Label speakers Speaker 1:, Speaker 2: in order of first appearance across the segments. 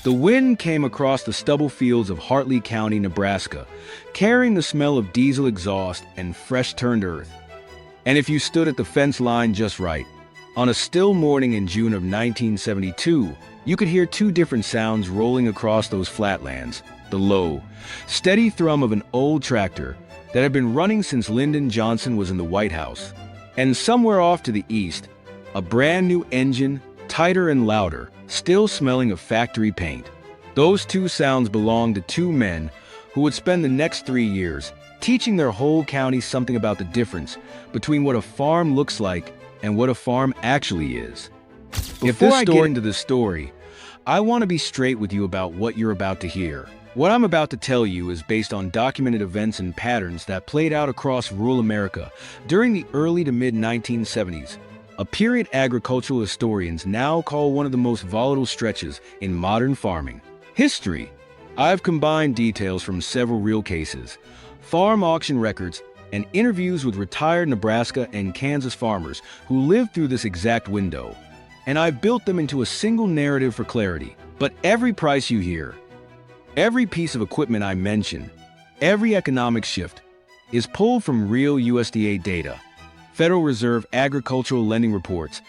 Speaker 1: The wind came across the stubble fields of Hartley County, Nebraska, carrying the smell of diesel exhaust and fresh-turned earth. And if you stood at the fence line just right, on a still morning in June of 1972, you could hear two different sounds rolling across those flatlands. The low, steady thrum of an old tractor that had been running since Lyndon Johnson was in the White House. And somewhere off to the east, a brand new engine, tighter and louder, still smelling of factory paint. Those two sounds belonged to two men who would spend the next 3 years teaching their whole county something about the difference between what a farm looks like and what a farm actually is. Before I get into this story, I want to be straight with you about what you're about to hear. What I'm about to tell you is based on documented events and patterns that played out across rural America during the early to mid-1970s, a period agricultural historians now call one of the most volatile stretches in modern farming history. I've combined details from several real cases, farm auction records, and interviews with retired Nebraska and Kansas farmers who lived through this exact window, and I've built them into a single narrative for clarity. But every price you hear, every piece of equipment I mention, every economic shift is pulled from real USDA data, Federal Reserve agricultural lending reports,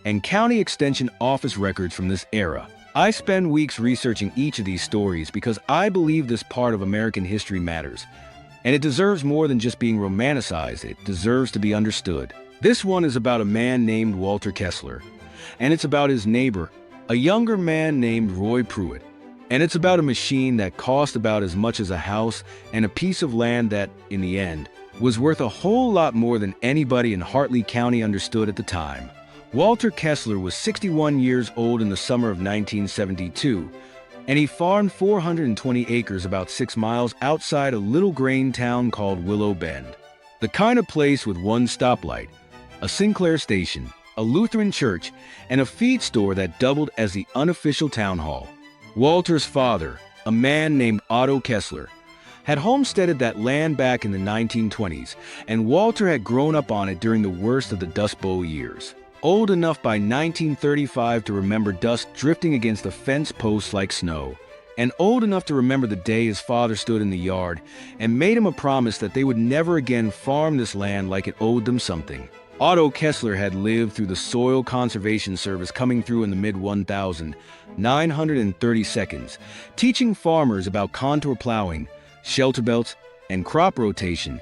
Speaker 1: and county extension office records from this era. I spend weeks researching each of these stories because I believe this part of American history matters, and it deserves more than just being romanticized. It deserves to be understood. This one is about a man named Walter Kessler, and it's about his neighbor, a younger man named Roy Pruitt. And it's about a machine that cost about as much as a house and a piece of land that, in the end, was worth a whole lot more than anybody in Hartley County understood at the time. Walter Kessler was 61 years old in the summer of 1972, and he farmed 420 acres about 6 miles outside a little grain town called Willow Bend. The kind of place with one stoplight, a Sinclair station, a Lutheran church, and a feed store that doubled as the unofficial town hall. Walter's father, a man named Otto Kessler, had homesteaded that land back in the 1920s, and Walter had grown up on it during the worst of the Dust Bowl years. Old enough by 1935 to remember dust drifting against the fence posts like snow, and old enough to remember the day his father stood in the yard and made him a promise that they would never again farm this land like it owed them something. Otto Kessler had lived through the Soil Conservation Service coming through in the mid-1930s, teaching farmers about contour plowing, shelter belts, and crop rotation,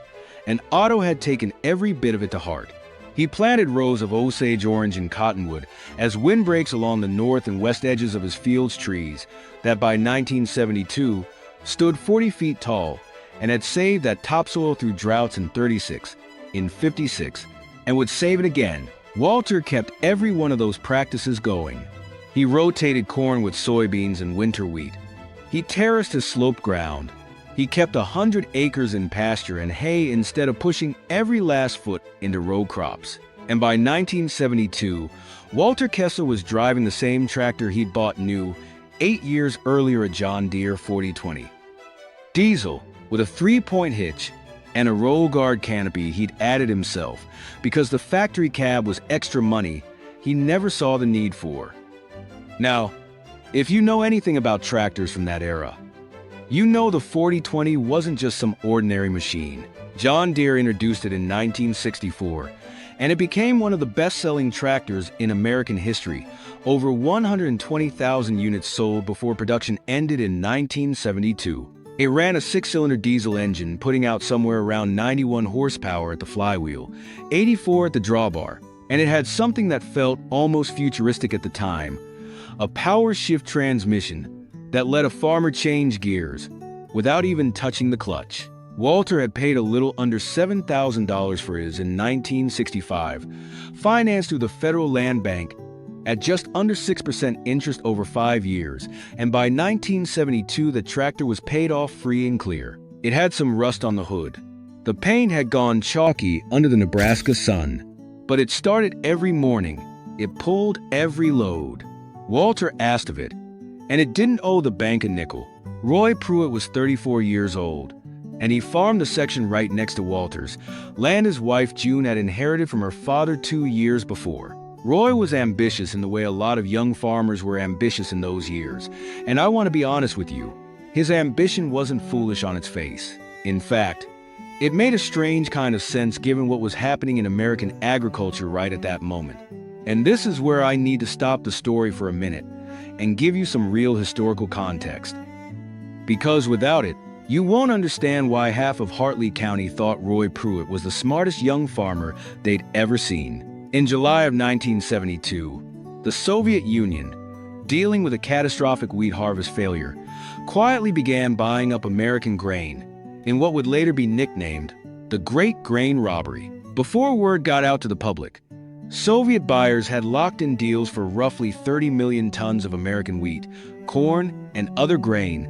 Speaker 1: and Otto had taken every bit of it to heart. He planted rows of Osage orange and cottonwood as windbreaks along the north and west edges of his field's trees that by 1972 stood 40 feet tall and had saved that topsoil through droughts in 36, in 56, and would save it again. Walter kept every one of those practices going. He rotated corn with soybeans and winter wheat. He terraced his sloped ground. He kept 100 acres in pasture and hay instead of pushing every last foot into row crops. And by 1972, Walter Kessler was driving the same tractor he'd bought new 8 years earlier, a John Deere 4020. Diesel, with a 3-point hitch and a roll guard canopy he'd added himself because the factory cab was extra money he never saw the need for. Now, if you know anything about tractors from that era, you know the 4020 wasn't just some ordinary machine. John Deere introduced it in 1964, and it became one of the best-selling tractors in American history. Over 120,000 units sold before production ended in 1972. It ran a 6-cylinder diesel engine, putting out somewhere around 91 horsepower at the flywheel, 84 at the drawbar, and it had something that felt almost futuristic at the time, a power shift transmission that let a farmer change gears without even touching the clutch. Walter had paid a little under $7,000 for his in 1965, financed through the Federal Land Bank at just under 6% interest over 5 years, and by 1972 the tractor was paid off free and clear. It had some rust on the hood. The paint had gone chalky under the Nebraska sun, but it started every morning. It pulled every load. Walter asked of it, and it didn't owe the bank a nickel. Roy Pruitt was 34 years old, and he farmed the section right next to Walter's, land his wife June had inherited from her father 2 years before. Roy was ambitious in the way a lot of young farmers were ambitious in those years, and I want to be honest with you, his ambition wasn't foolish on its face. In fact, it made a strange kind of sense given what was happening in American agriculture right at that moment. And this is where I need to stop the story for a minute and give you some real historical context. Because without it, you won't understand why half of Hartley County thought Roy Pruitt was the smartest young farmer they'd ever seen. In July of 1972, the Soviet Union, dealing with a catastrophic wheat harvest failure, quietly began buying up American grain in what would later be nicknamed the Great Grain Robbery. Before word got out to the public, Soviet buyers had locked in deals for roughly 30 million tons of American wheat, corn, and other grain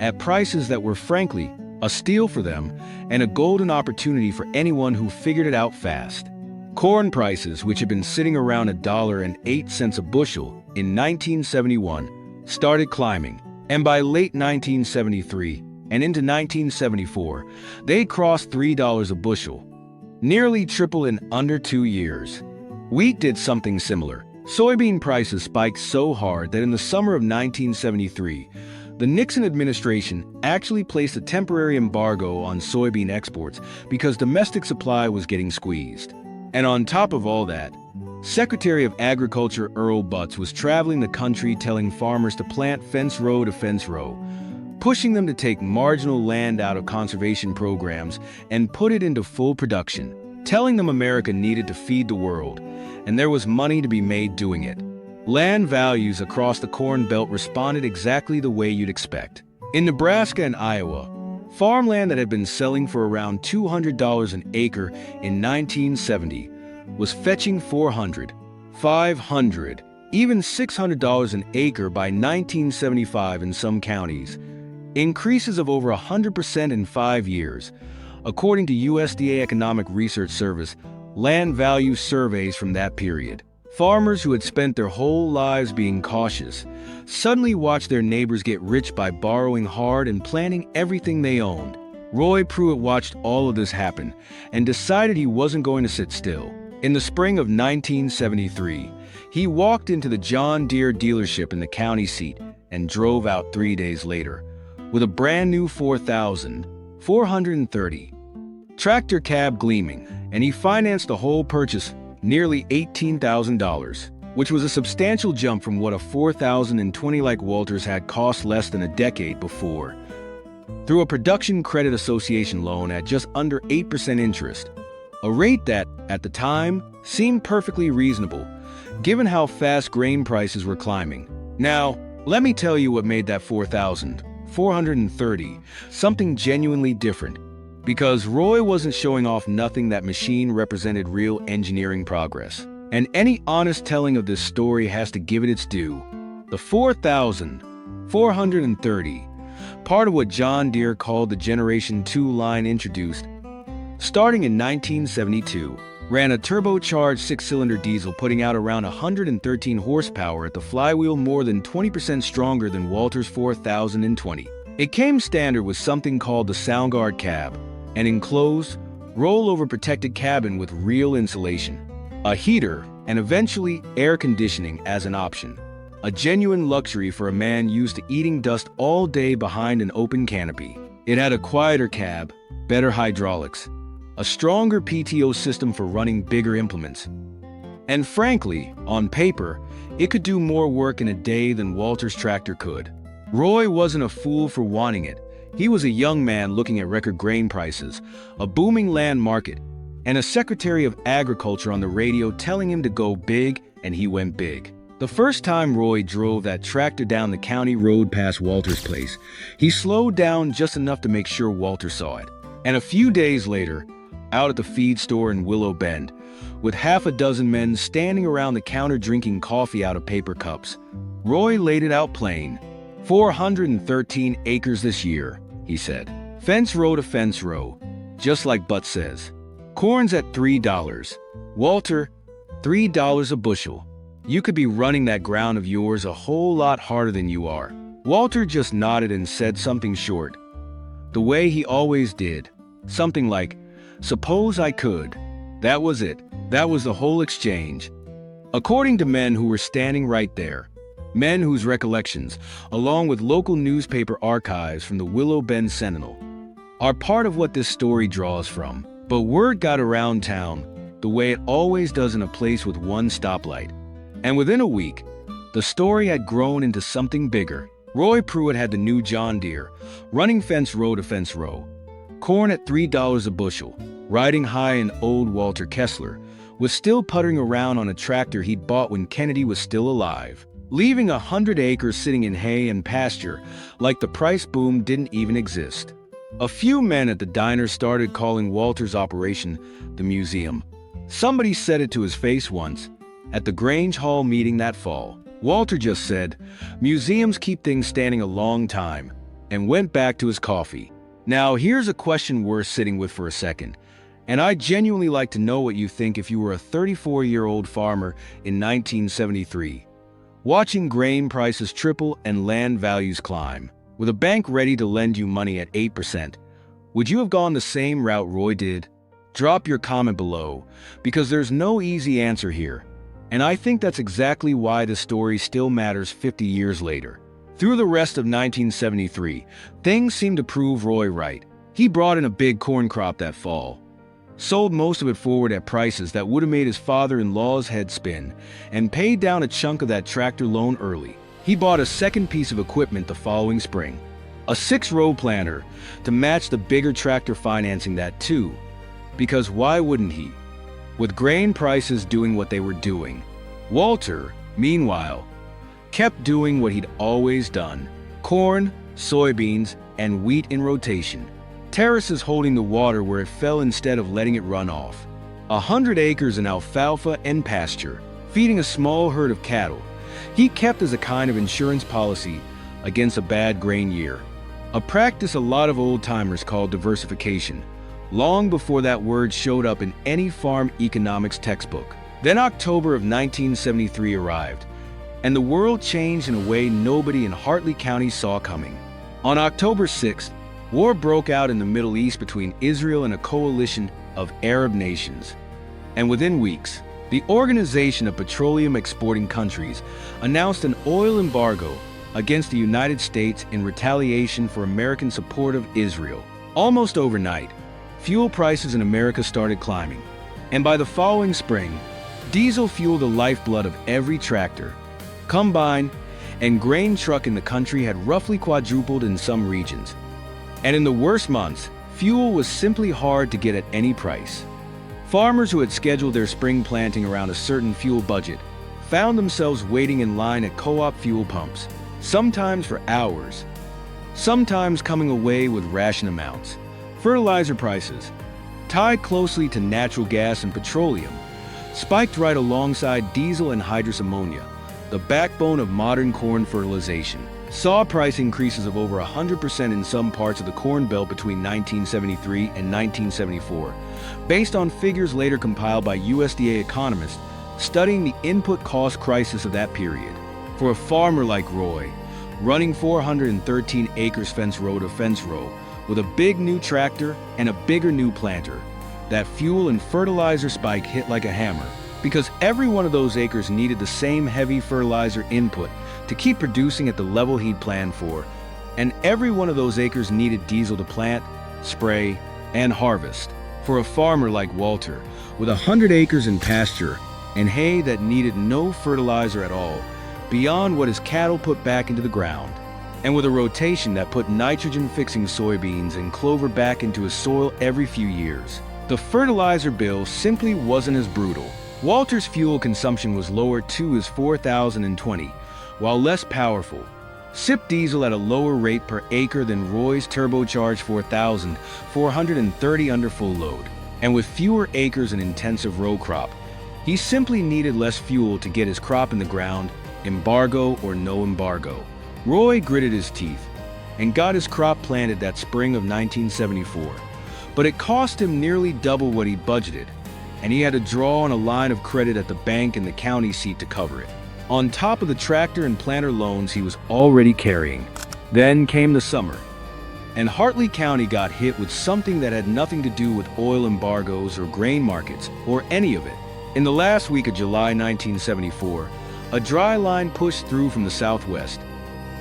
Speaker 1: at prices that were frankly a steal for them and a golden opportunity for anyone who figured it out fast. Corn prices, which had been sitting around $1.08 a bushel in 1971, started climbing, and by late 1973 and into 1974, they crossed $3 a bushel, nearly triple in under 2 years. Wheat did something similar. Soybean prices spiked so hard that in the summer of 1973, the Nixon administration actually placed a temporary embargo on soybean exports because domestic supply was getting squeezed. And on top of all that, Secretary of Agriculture Earl Butz was traveling the country telling farmers to plant fence row to fence row, pushing them to take marginal land out of conservation programs and put it into full production, telling them America needed to feed the world, and there was money to be made doing it. Land values across the Corn Belt responded exactly the way you'd expect. In Nebraska and Iowa, farmland that had been selling for around $200 an acre in 1970 was fetching $400, $500, even $600 an acre by 1975 in some counties, increases of over 100% in 5 years. According to USDA Economic Research Service land value surveys from that period, farmers who had spent their whole lives being cautious suddenly watched their neighbors get rich by borrowing hard and planting everything they owned. Roy Pruitt watched all of this happen and decided he wasn't going to sit still. In the spring of 1973, he walked into the John Deere dealership in the county seat and drove out 3 days later with a brand new 4,430 tractor cab gleaming, and he financed the whole purchase, nearly $18,000, which was a substantial jump from what a 4,020 like Walter's had cost less than a decade before, through a Production Credit Association loan at just under 8% interest, a rate that, at the time, seemed perfectly reasonable, given how fast grain prices were climbing. Now, let me tell you what made that 4,430 something genuinely different, because Roy wasn't showing off nothing. That machine represented real engineering progress. And any honest telling of this story has to give it its due. The 4,430, part of what John Deere called the Generation 2 line, introduced, starting in 1972, ran a turbocharged 6-cylinder diesel putting out around 113 horsepower at the flywheel, more than 20% stronger than Walter's 4,020. It came standard with something called the Soundguard cab, an enclosed, rollover protected cabin with real insulation, a heater, and eventually air conditioning as an option. A genuine luxury for a man used to eating dust all day behind an open canopy. It had a quieter cab, better hydraulics, a stronger PTO system for running bigger implements. And frankly, on paper, it could do more work in a day than Walter's tractor could. Roy wasn't a fool for wanting it. He was a young man looking at record grain prices, a booming land market, and a Secretary of Agriculture on the radio telling him to go big, and he went big. The first time Roy drove that tractor down the county road past Walter's place, he slowed down just enough to make sure Walter saw it. And a few days later, out at the feed store in Willow Bend, with half a dozen men standing around the counter drinking coffee out of paper cups, Roy laid it out plain. 413 acres this year, he said. Fence row to fence row, just like Butz says. Corn's at $3. Walter, $3 a bushel. You could be running that ground of yours a whole lot harder than you are. Walter just nodded and said something short, the way he always did. Something like, suppose I could. That was it. That was the whole exchange. According to men who were standing right there, men whose recollections, along with local newspaper archives from the Willow Bend Sentinel, are part of what this story draws from. But word got around town the way it always does in a place with one stoplight. And within a week, the story had grown into something bigger. Roy Pruitt had the new John Deere, running fence row to fence row, corn at $3 a bushel, riding high in old Walter Kessler, was still puttering around on a tractor he'd bought when Kennedy was still alive, leaving 100 acres sitting in hay and pasture like the price boom didn't even exist. A few men at the diner started calling Walter's operation the museum. Somebody said it to his face once, at the Grange Hall meeting that fall. Walter just said, "Museums keep things standing a long time," and went back to his coffee. Now, here's a question worth sitting with for a second, and I'd genuinely like to know what you think if you were a 34-year-old farmer in 1973, watching grain prices triple and land values climb, with a bank ready to lend you money at 8%. Would you have gone the same route Roy did? Drop your comment below, because there's no easy answer here. And I think that's exactly why the story still matters 50 years later. Through the rest of 1973, things seemed to prove Roy right. He brought in a big corn crop that fall, sold most of it forward at prices that would have made his father-in-law's head spin, and paid down a chunk of that tractor loan early. He bought a second piece of equipment the following spring, a 6-row planter, to match the bigger tractor financing that too. Because why wouldn't he? With grain prices doing what they were doing. Walter, meanwhile, kept doing what he'd always done: corn, soybeans, and wheat in rotation. Terraces holding the water where it fell instead of letting it run off. 100 acres in alfalfa and pasture, feeding a small herd of cattle, he kept as a kind of insurance policy against a bad grain year. A practice a lot of old-timers called diversification, long before that word showed up in any farm economics textbook. Then October of 1973 arrived, and the world changed in a way nobody in Hartley County saw coming. On October 6th, war broke out in the Middle East between Israel and a coalition of Arab nations. And within weeks, the Organization of Petroleum Exporting Countries announced an oil embargo against the United States in retaliation for American support of Israel. Almost overnight, fuel prices in America started climbing, and by the following spring, diesel fuel, the lifeblood of every tractor, combine, and grain truck in the country, had roughly quadrupled in some regions. And in the worst months, fuel was simply hard to get at any price. Farmers who had scheduled their spring planting around a certain fuel budget found themselves waiting in line at co-op fuel pumps, sometimes for hours, sometimes coming away with ration amounts. Fertilizer prices, tied closely to natural gas and petroleum, spiked right alongside diesel and hydrous ammonia, the backbone of modern corn fertilization. Saw price increases of over 100% in some parts of the Corn Belt between 1973 and 1974, based on figures later compiled by USDA economists studying the input cost crisis of that period. For a farmer like Roy, running 413 acres fence row to fence row, with a big new tractor and a bigger new planter, that fuel and fertilizer spike hit like a hammer, because every one of those acres needed the same heavy fertilizer input to keep producing at the level he'd planned for, and every one of those acres needed diesel to plant, spray, and harvest. For a farmer like Walter, with 100 acres in pasture and hay that needed no fertilizer at all, beyond what his cattle put back into the ground, and with a rotation that put nitrogen-fixing soybeans and clover back into his soil every few years, the fertilizer bill simply wasn't as brutal. Walter's fuel consumption was lower too, as 4,020, while less powerful, sipped diesel at a lower rate per acre than Roy's turbocharged 4,430 under full load. And with fewer acres and intensive row crop, he simply needed less fuel to get his crop in the ground, embargo or no embargo. Roy gritted his teeth and got his crop planted that spring of 1974, but it cost him nearly double what he budgeted, and he had to draw on a line of credit at the bank in the county seat to cover it, on top of the tractor and planter loans he was already carrying. Then came the summer, and Hartley County got hit with something that had nothing to do with oil embargoes or grain markets or any of it. In the last week of July 1974, a dry line pushed through from the southwest,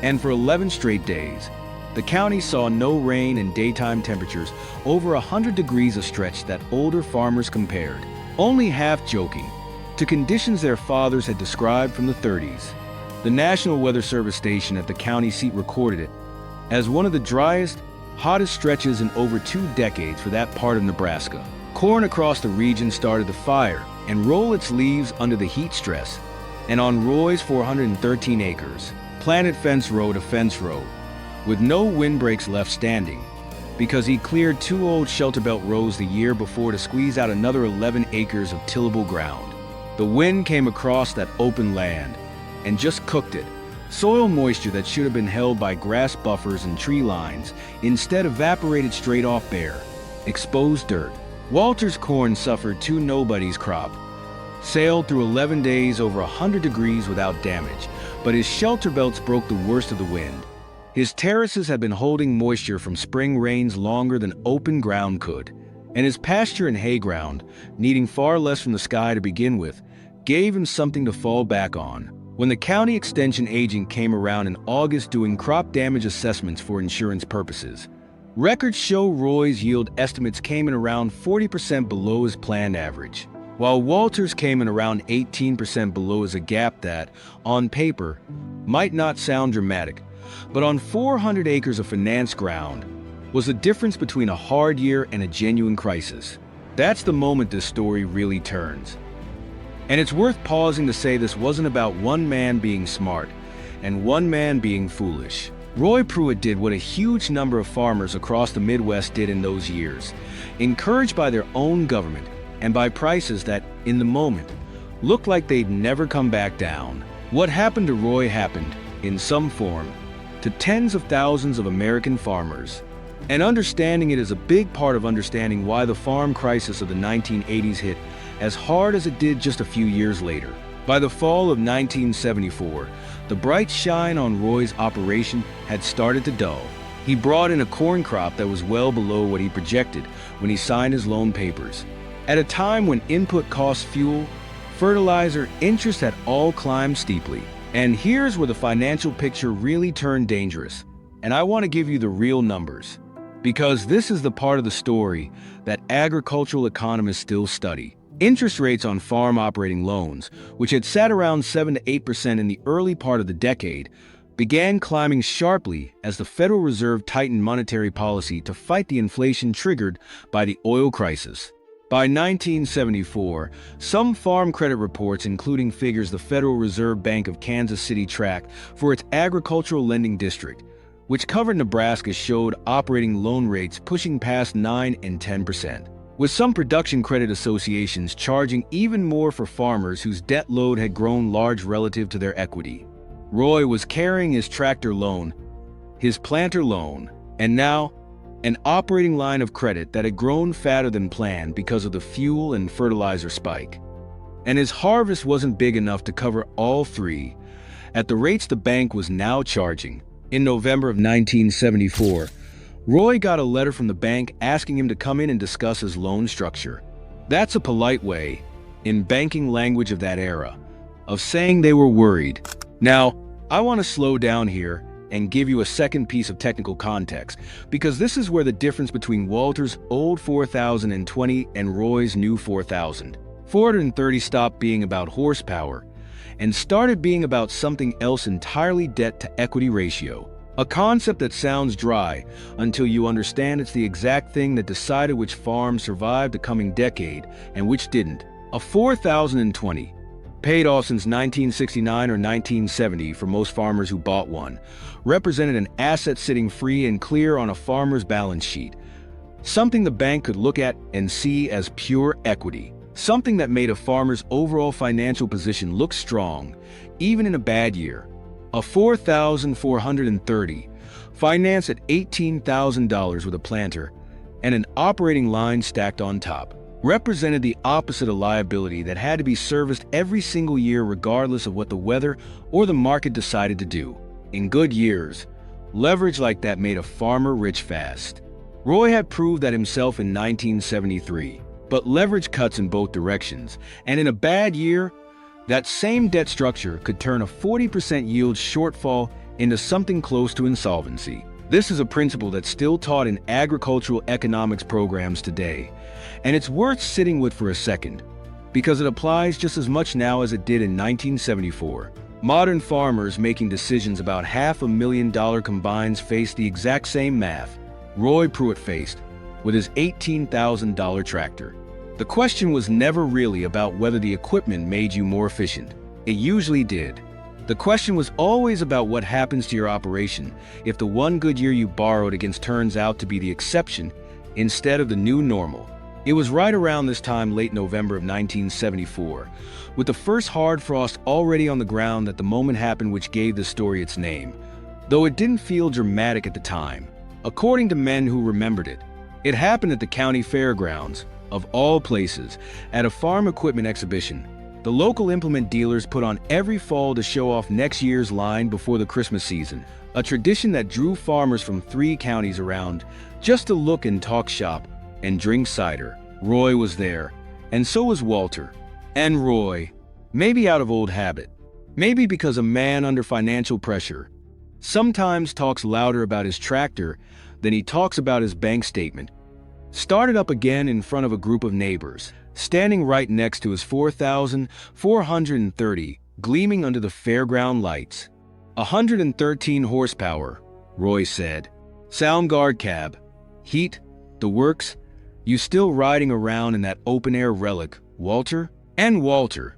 Speaker 1: and for 11 straight days, the county saw no rain and daytime temperatures over 100 degrees, a stretch that older farmers compared, only half joking, to conditions their fathers had described from the 30s. The National Weather Service station at the county seat recorded it as one of the driest, hottest stretches in over 2 decades for that part of Nebraska. Corn across the region started to fire and roll its leaves under the heat stress, and on Roy's 413 acres, planted fence row to fence row, with no windbreaks left standing, because he cleared 2 old shelter belt rows the year before to squeeze out another 11 acres of tillable ground. The wind came across that open land and just cooked it. Soil moisture that should have been held by grass buffers and tree lines instead evaporated straight off bare, exposed dirt. Walter's corn suffered 2 nobody's crop, sailed through 11 days over 100 degrees without damage, but his shelter belts broke the worst of the wind. His terraces had been holding moisture from spring rains longer than open ground could, and his pasture and hay ground, needing far less from the sky to begin with, gave him something to fall back on. When the county extension agent came around in August doing crop damage assessments for insurance purposes, records show Roy's yield estimates came in around 40% below his planned average, while Walter's came in around 18% below as a gap that, on paper, might not sound dramatic, but on 400 acres of financed ground, was the difference between a hard year and a genuine crisis. That's the moment this story really turns. And it's worth pausing to say this wasn't about one man being smart and one man being foolish. Roy Pruitt did what a huge number of farmers across the Midwest did in those years, encouraged by their own government and by prices that, in the moment, looked like they'd never come back down. What happened to Roy happened, in some form, to tens of thousands of American farmers. And understanding it is a big part of understanding why the farm crisis of the 1980s hit as hard as it did just a few years later. By the fall of 1974, the bright shine on Roy's operation had started to dull. He brought in a corn crop that was well below what he projected when he signed his loan papers. At a time when input costs, fuel, fertilizer, interest had all climbed steeply. And here's where the financial picture really turned dangerous. And I want to give you the real numbers, because this is the part of the story that agricultural economists still study. Interest rates on farm operating loans, which had sat around 7 to 8% in the early part of the decade, began climbing sharply as the Federal Reserve tightened monetary policy to fight the inflation triggered by the oil crisis. By 1974, some farm credit reports, including figures the Federal Reserve Bank of Kansas City tracked for its agricultural lending district, which covered Nebraska, showed operating loan rates pushing past 9 and 10%. With some production credit associations charging even more for farmers whose debt load had grown large relative to their equity. Roy was carrying his tractor loan, his planter loan, and now an operating line of credit that had grown fatter than planned because of the fuel and fertilizer spike. And his harvest wasn't big enough to cover all 3 at the rates the bank was now charging. In November of 1974, Roy got a letter from the bank asking him to come in and discuss his loan structure. That's a polite way, in banking language of that era, of saying they were worried. Now, I want to slow down here and give you a second piece of technical context, because this is where the difference between Walter's old 4020 and Roy's new 4000. 430 stopped being about horsepower and started being about something else entirely: debt-to-equity ratio. A concept that sounds dry until you understand it's the exact thing that decided which farms survived the coming decade and which didn't. A 4020, paid off since 1969 or 1970 for most farmers who bought one, represented an asset sitting free and clear on a farmer's balance sheet, something the bank could look at and see as pure equity, something that made a farmer's overall financial position look strong, even in a bad year. A 4,430, financed at $18,000 with a planter and an operating line stacked on top, represented the opposite of liability that had to be serviced every single year regardless of what the weather or the market decided to do. In good years, leverage like that made a farmer rich fast. Roy had proved that himself in 1973. but leverage cuts in both directions, and in a bad year, that same debt structure could turn a 40% yield shortfall into something close to insolvency. This is a principle that's still taught in agricultural economics programs today, and it's worth sitting with for a second, because it applies just as much now as it did in 1974. Modern farmers making decisions about $500,000 combines face the exact same math Roy Pruitt faced with his $18,000 tractor. The question was never really about whether the equipment made you more efficient. It usually did. The question was always about what happens to your operation if the one good year you borrowed against turns out to be the exception instead of the new normal. It was right around this time, late November of 1974, with the first hard frost already on the ground, that the moment happened which gave the story its name, though it didn't feel dramatic at the time. According to men who remembered it, it happened at the county fairgrounds, of all places, at a farm equipment exhibition. The local implement dealers put on every fall to show off next year's line before the Christmas season, a tradition that drew farmers from 3 counties around just to look and talk shop and drink cider. Roy was there, and so was Walter. And Roy, maybe out of old habit, maybe because a man under financial pressure sometimes talks louder about his tractor than he talks about his bank statement, started up again in front of a group of neighbors, standing right next to his 4,430, gleaming under the fairground lights. 113 horsepower, Roy said. Sound guard cab. Heat, the works. You still riding around in that open-air relic, Walter? And Walter,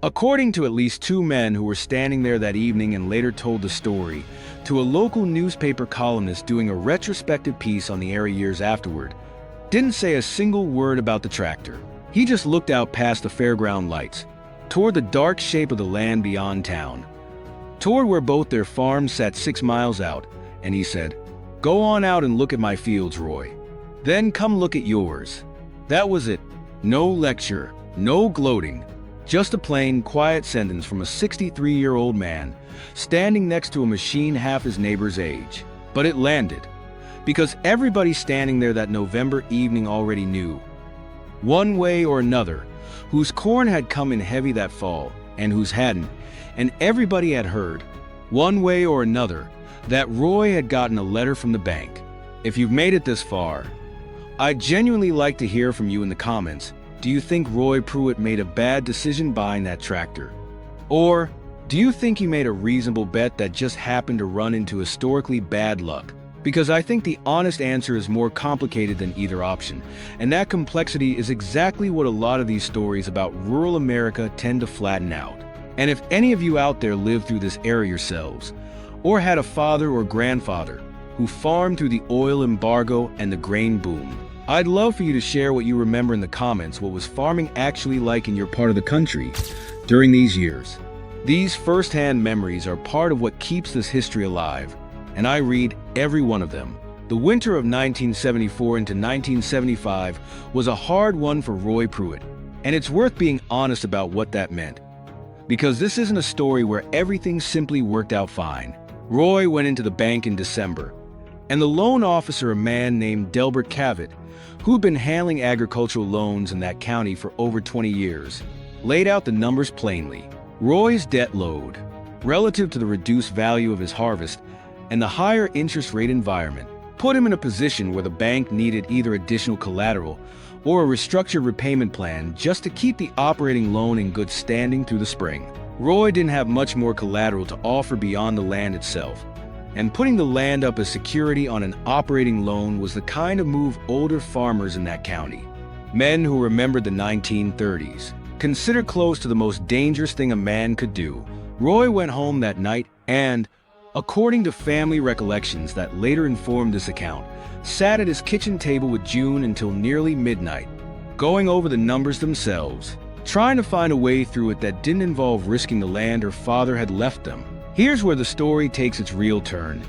Speaker 1: according to at least 2 men who were standing there that evening and later told the story to a local newspaper columnist doing a retrospective piece on the era years afterward, didn't say a single word about the tractor. He just looked out past the fairground lights, toward the dark shape of the land beyond town, toward where both their farms sat 6 miles out, and he said, "Go on out and look at my fields, Roy. Then come look at yours." That was it. No lecture, no gloating, just a plain, quiet sentence from a 63-year-old man standing next to a machine half his neighbor's age. But it landed, because everybody standing there that November evening already knew, one way or another, whose corn had come in heavy that fall and whose hadn't, and everybody had heard, one way or another, that Roy had gotten a letter from the bank. If you've made it this far, I'd genuinely like to hear from you in the comments. Do you think Roy Pruitt made a bad decision buying that tractor? Or do you think he made a reasonable bet that just happened to run into historically bad luck? Because I think the honest answer is more complicated than either option, and that complexity is exactly what a lot of these stories about rural America tend to flatten out. And if any of you out there lived through this era yourselves, or had a father or grandfather who farmed through the oil embargo and the grain boom, I'd love for you to share what you remember in the comments. What was farming actually like in your part of the country during these years? These first-hand memories are part of what keeps this history alive, and I read every one of them. The winter of 1974 into 1975 was a hard one for Roy Pruitt, and it's worth being honest about what that meant. Because this isn't a story where everything simply worked out fine. Roy went into the bank in December, and the loan officer, a man named Delbert Cavett, who'd been handling agricultural loans in that county for over 20 years, laid out the numbers plainly. Roy's debt load, relative to the reduced value of his harvest and the higher interest rate environment, put him in a position where the bank needed either additional collateral or a restructured repayment plan just to keep the operating loan in good standing through the spring. Roy didn't have much more collateral to offer beyond the land itself, and putting the land up as security on an operating loan was the kind of move older farmers in that county, men who remembered the 1930s, considered close to the most dangerous thing a man could do. Roy went home that night and, according to family recollections that later informed this account, sat at his kitchen table with June until nearly midnight, going over the numbers themselves, trying to find a way through it that didn't involve risking the land her father had left them. Here's where the story takes its real turn.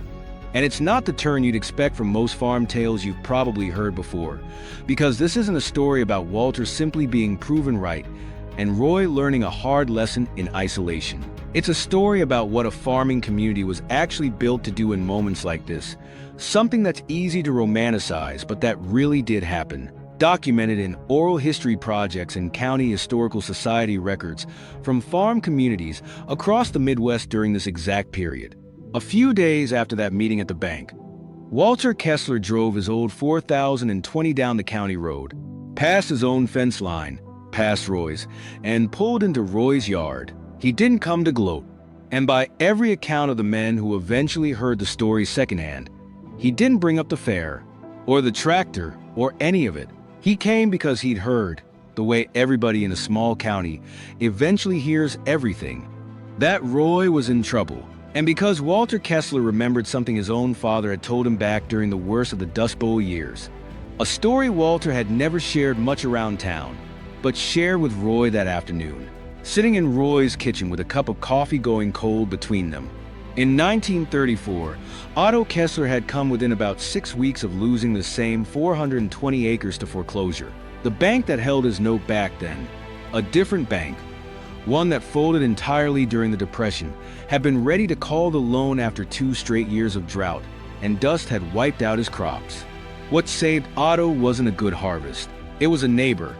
Speaker 1: And it's not the turn you'd expect from most farm tales you've probably heard before, because this isn't a story about Walter simply being proven right and Roy learning a hard lesson in isolation. It's a story about what a farming community was actually built to do in moments like this, something that's easy to romanticize, but that really did happen. documented in oral history projects and county historical society records from farm communities across the Midwest during this exact period. A few days after that meeting at the bank, Walter Kessler drove his old 4020 down the county road, past his own fence line, past Roy's, and pulled into Roy's yard. He didn't come to gloat, and by every account of the men who eventually heard the story secondhand, he didn't bring up the fair, or the tractor, or any of it. He came because he'd heard, the way everybody in a small county eventually hears everything, that Roy was in trouble. And because Walter Kessler remembered something his own father had told him back during the worst of the Dust Bowl years. A story Walter had never shared much around town, but shared with Roy that afternoon, sitting in Roy's kitchen with a cup of coffee going cold between them. In 1934, Otto Kessler had come within about 6 weeks of losing the same 420 acres to foreclosure. The bank that held his note back then, a different bank, one that folded entirely during the Depression, had been ready to call the loan after 2 straight years of drought, and dust had wiped out his crops. What saved Otto wasn't a good harvest. It was a neighbor,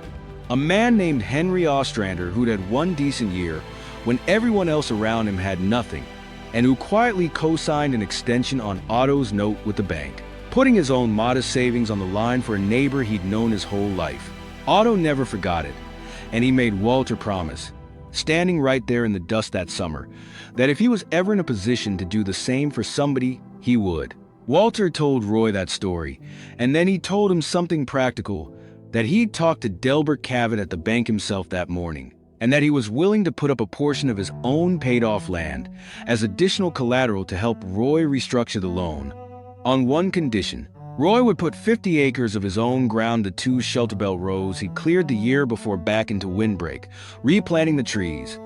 Speaker 1: a man named Henry Ostrander, who'd had one decent year when everyone else around him had nothing, and who quietly co-signed an extension on Otto's note with the bank, putting his own modest savings on the line for a neighbor he'd known his whole life. Otto never forgot it, and he made Walter promise, standing right there in the dust that summer, that if he was ever in a position to do the same for somebody, he would. Walter told Roy that story, and then he told him something practical, that he'd talked to Delbert Cavett at the bank himself that morning, and that he was willing to put up a portion of his own paid-off land as additional collateral to help Roy restructure the loan. On one condition, Roy would put 50 acres of his own ground to 2 shelterbelt rows he cleared the year before back into windbreak, replanting the trees.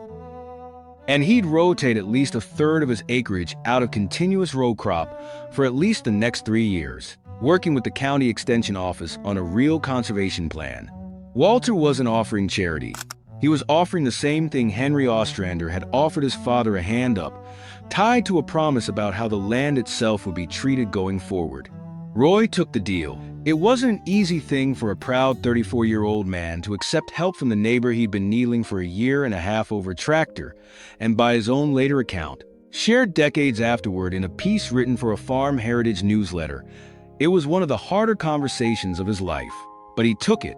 Speaker 1: And he'd rotate at least a third of his acreage out of continuous row crop for at least the next 3 years, working with the county extension office on a real conservation plan. Walter wasn't offering charity. He was offering the same thing Henry Ostrander had offered his father a hand up, tied to a promise about how the land itself would be treated going forward. Roy took the deal. It wasn't an easy thing for a proud 34-year-old man to accept help from the neighbor he'd been needling for a year and a half over a tractor, and by his own later account, shared decades afterward in a piece written for a farm heritage newsletter. It was one of the harder conversations of his life, but he took it.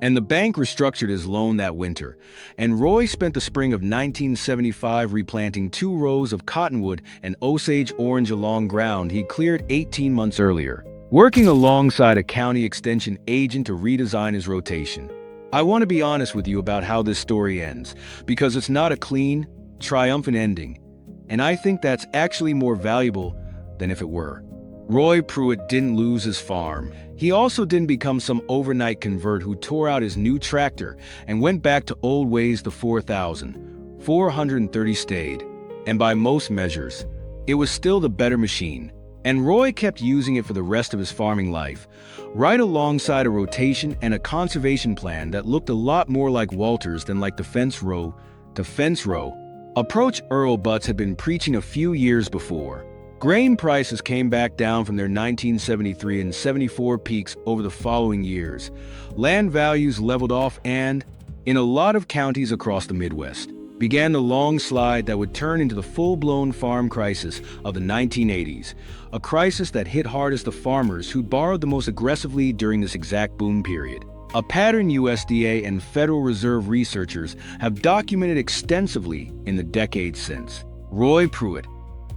Speaker 1: And the bank restructured his loan that winter, and Roy spent the spring of 1975 replanting 2 rows of cottonwood and Osage orange along ground he'd cleared 18 months earlier, working alongside a county extension agent to redesign his rotation. I want to be honest with you about how this story ends, because it's not a clean, triumphant ending, and I think that's actually more valuable than if it were. Roy Pruitt didn't lose his farm. He also didn't become some overnight convert who tore out his new tractor and went back to old ways. The 4,430 stayed, and by most measures, it was still the better machine. And Roy kept using it for the rest of his farming life, right alongside a rotation and a conservation plan that looked a lot more like Walter's than like the fence row to fence row approach Earl Butz had been preaching a few years before. Grain prices came back down from their 1973 and 74 peaks over the following years. Land values leveled off and, in a lot of counties across the Midwest, began the long slide that would turn into the full-blown farm crisis of the 1980s, a crisis that hit hardest the farmers who borrowed the most aggressively during this exact boom period. A pattern USDA and Federal Reserve researchers have documented extensively in the decades since. Roy Pruitt,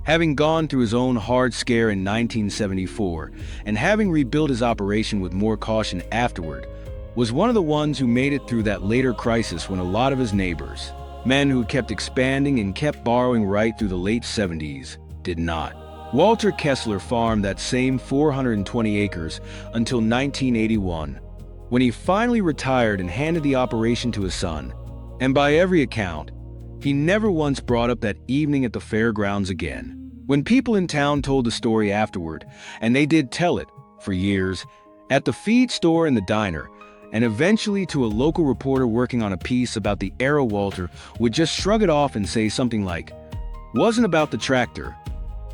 Speaker 1: having gone through his own hard scare in 1974 and having rebuilt his operation with more caution afterward, was one of the ones who made it through that later crisis when a lot of his neighbors, men who kept expanding and kept borrowing right through the late 70s, did not. Walter Kessler farmed that same 420 acres until 1981, when he finally retired and handed the operation to his son. And by every account, he never once brought up that evening at the fairgrounds again. When people in town told the story afterward, and they did tell it for years, at the feed store and the diner, and eventually to a local reporter working on a piece about the era, Walter would just shrug it off and say something like, "Wasn't about the tractor.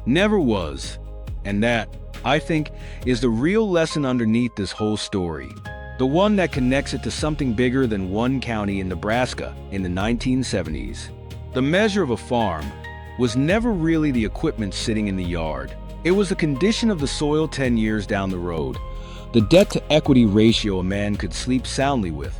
Speaker 1: Never was." And that, I think, is the real lesson underneath this whole story. the one that connects it to something bigger than one county in Nebraska in the 1970s. The measure of a farm was never really the equipment sitting in the yard. It was the condition of the soil 10 years down the road, the debt-to-equity ratio a man could sleep soundly with,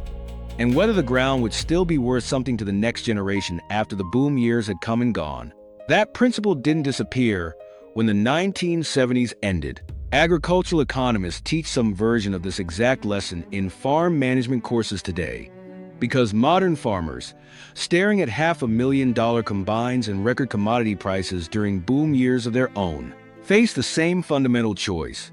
Speaker 1: and whether the ground would still be worth something to the next generation after the boom years had come and gone. That principle didn't disappear when the 1970s ended. Agricultural economists teach some version of this exact lesson in farm management courses today, because modern farmers, staring at $500,000 combines and record commodity prices during boom years of their own, face the same fundamental choice.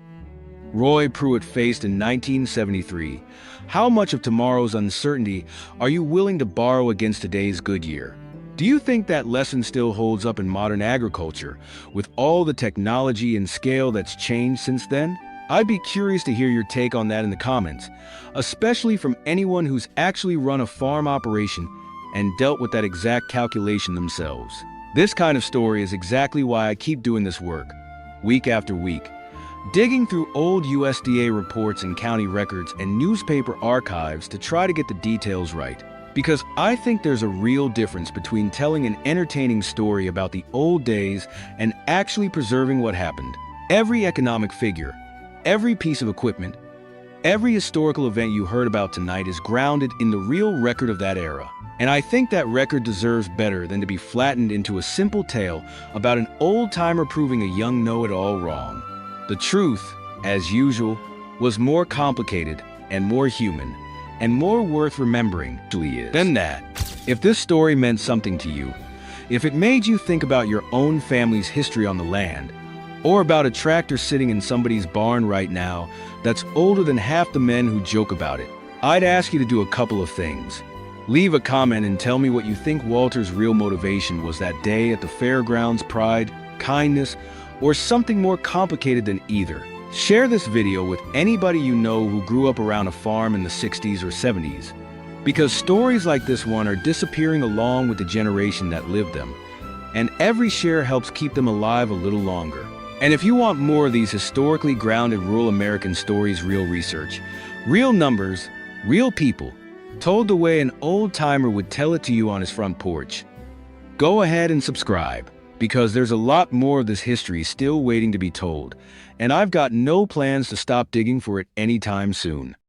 Speaker 1: Roy Pruitt faced in 1973, how much of tomorrow's uncertainty are you willing to borrow against today's good year? Do you think that lesson still holds up in modern agriculture, with all the technology and scale that's changed since then? I'd be curious to hear your take on that in the comments, especially from anyone who's actually run a farm operation and dealt with that exact calculation themselves. This kind of story is exactly why I keep doing this work, week after week, digging through old USDA reports and county records and newspaper archives to try to get the details right. Because I think there's a real difference between telling an entertaining story about the old days and actually preserving what happened. Every economic figure, every piece of equipment, every historical event you heard about tonight is grounded in the real record of that era. And I think that record deserves better than to be flattened into a simple tale about an old-timer proving a young know-it-all wrong. The truth, as usual, was more complicated and more human, and more worth remembering than that. If this story meant something to you, if it made you think about your own family's history on the land, or about a tractor sitting in somebody's barn right now that's older than half the men who joke about it, I'd ask you to do a couple of things. Leave a comment and tell me what you think Walter's real motivation was that day at the fairgrounds: pride, kindness, or something more complicated than either. Share this video with anybody you know who grew up around a farm in the 60s or 70s, because stories like this one are disappearing along with the generation that lived them, and every share helps keep them alive a little longer. And if you want more of these historically grounded rural American stories, real research, real numbers, real people, told the way an old-timer would tell it to you on his front porch, go ahead and subscribe, because there's a lot more of this history still waiting to be told, and I've got no plans to stop digging for it anytime soon.